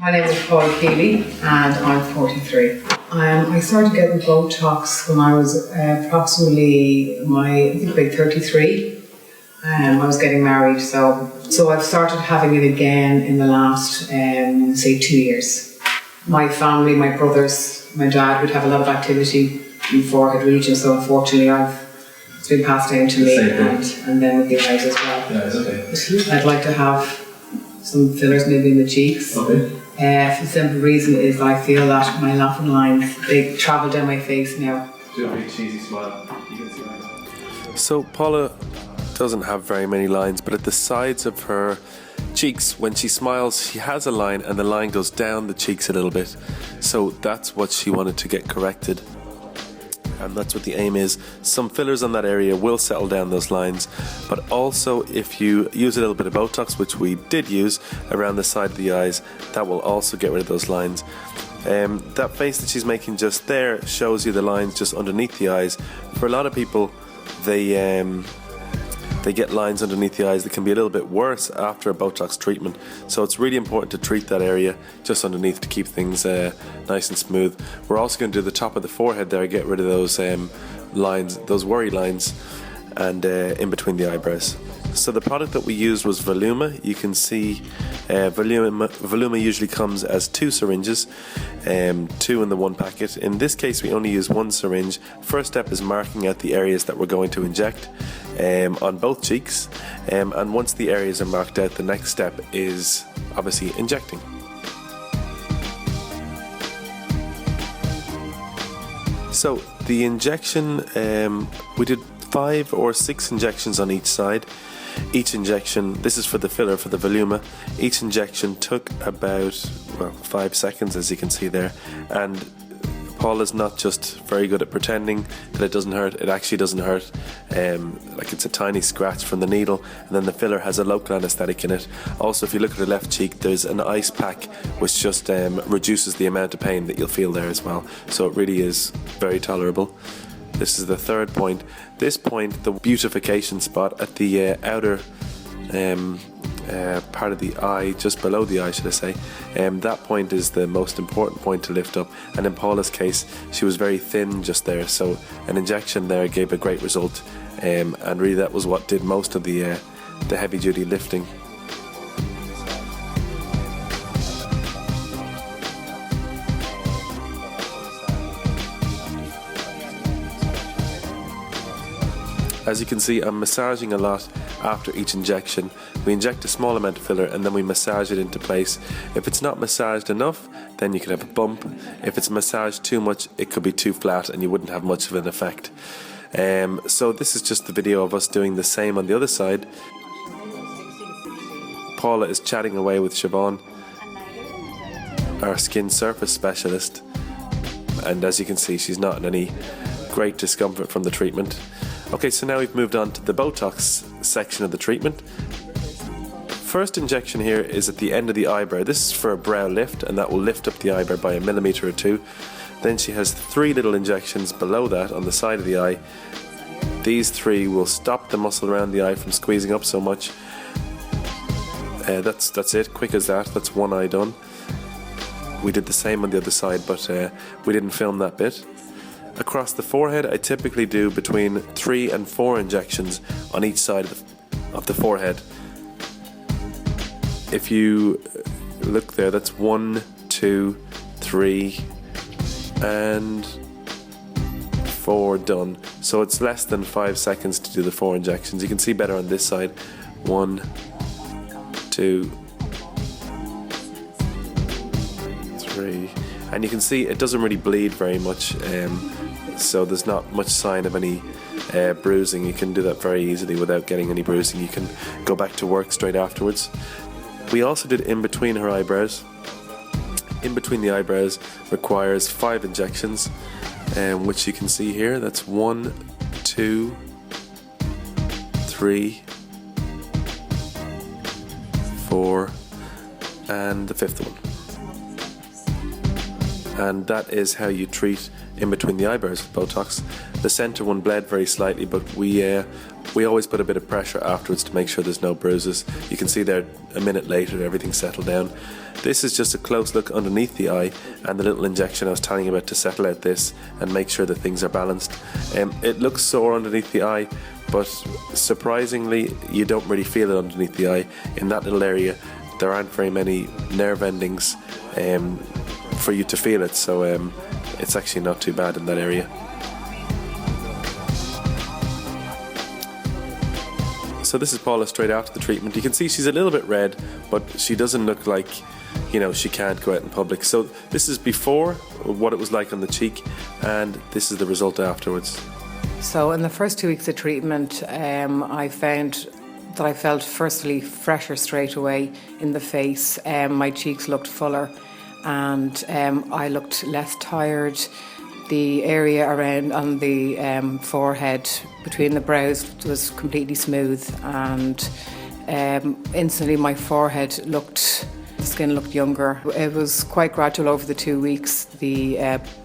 My name is Paula Keeley and I'm 43. I started getting Botox when I was approximately I think about 33. I was getting married, so I've started having it again in the last, say, 2 years. My family, my brothers, my dad would have a lot of activity in the forehead region, so unfortunately it's been passed down to me and then with the eyes as well. Yeah, it's okay. I'd like to have some fillers maybe in the cheeks. Okay. For the simple reason is I feel that my laughing lines, they travel down my face now. Do a big cheesy smile. You can see mine. So Paula doesn't have very many lines, but at the sides of her cheeks, when she smiles, she has a line and the line goes down the cheeks a little bit. So that's what she wanted to get corrected. And that's what the aim is. Some fillers on that area will settle down those lines, but also if you use a little bit of Botox, which we did use around the side of the eyes, that will also get rid of those lines. That face that she's making just there shows you the lines just underneath the eyes. For a lot of people, they get lines underneath the eyes that can be a little bit worse after a Botox treatment. So it's really important to treat that area just underneath to keep things nice and smooth. We're also going to do the top of the forehead there, get rid of those lines, those worry lines, and in between the eyebrows. So the product that we used was Voluma. You can see Voluma usually comes as 2 syringes, 2 in the one packet. In this case we only use 1 syringe. First step is marking out the areas that we're going to inject on both cheeks, and once the areas are marked out, the next step is obviously injecting. So the injection, we did 5 or 6 injections on each side. Each injection, this is for the filler, for the Voluma, each injection took about 5 seconds, as you can see there. And Paula's not just very good at pretending that it doesn't hurt, it actually doesn't hurt. Like it's a tiny scratch from the needle, and then the filler has a local anaesthetic in it. Also, if you look at the left cheek, there's an ice pack which just reduces the amount of pain that you'll feel there as well. So it really is very tolerable. This is the third point. This point, the beautification spot at the outer part of the eye, just below the eye should I say, that point is the most important point to lift up, and in Paula's case she was very thin just there, so an injection there gave a great result, and really that was what did most of the heavy duty lifting. As you can see, I'm massaging a lot after each injection. We inject a small amount of filler and then we massage it into place. If it's not massaged enough, then you could have a bump. If it's massaged too much, it could be too flat and you wouldn't have much of an effect. So this is just the video of us doing the same on the other side. Paula is chatting away with Siobhan, our skin surface specialist, and as you can see, she's not in any great discomfort from the treatment. Okay, so now we've moved on to the Botox section of the treatment. First injection here is at the end of the eyebrow. This is for a brow lift, and that will lift up the eyebrow by 1 millimeter or 2. Then she has 3 little injections below that on the side of the eye. These 3 will stop the muscle around the eye from squeezing up so much. That's it, quick as that. That's one eye done. We did the same on the other side, but we didn't film that bit. Across the forehead, I typically do between 3 and 4 injections on each side of the forehead. If you look there, that's 1, 2, 3, and 4 done. So it's less than 5 seconds to do the 4 injections. You can see better on this side. 1, 2, 3, and you can see it doesn't really bleed very much. So there's not much sign of any bruising. You can do that very easily without getting any bruising. You can go back to work straight afterwards. We also did in between her eyebrows. In between the eyebrows requires 5 injections, which you can see here. That's 1, 2, 3, 4, and the 5th one. And that is how you treat in between the eyebrows with Botox. The center one bled very slightly, but we We always put a bit of pressure afterwards to make sure there's no bruises. You can see there a minute later everything's settled down. This is just a close look underneath the eye and the little injection I was telling you about to settle out this and make sure that things are balanced. It looks sore underneath the eye, but surprisingly you don't really feel it underneath the eye. In that little area there aren't very many nerve endings for you to feel it, so it's actually not too bad in that area. So this is Paula straight after the treatment. You can see she's a little bit red, but she doesn't look like, she can't go out in public. So this is before, what it was like on the cheek, and this is the result afterwards. So in the first 2 weeks of treatment, I found that I felt firstly fresher straight away in the face. My cheeks looked fuller and I looked less tired. The area around on the forehead between the brows was completely smooth, and instantly my forehead the skin looked younger. It was quite gradual over the 2 weeks. The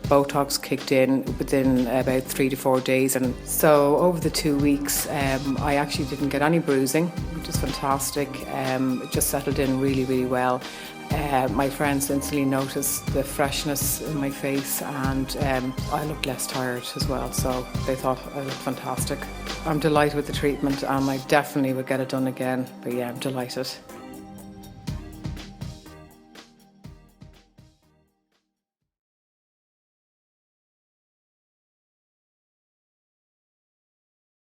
Botox kicked in within about 3 to 4 days, and so over the 2 weeks I actually didn't get any bruising, which is fantastic. It just settled in really, really well. My friends instantly noticed the freshness in my face, and I looked less tired as well, so they thought I looked fantastic. I'm delighted with the treatment, and I definitely would get it done again, but yeah, I'm delighted.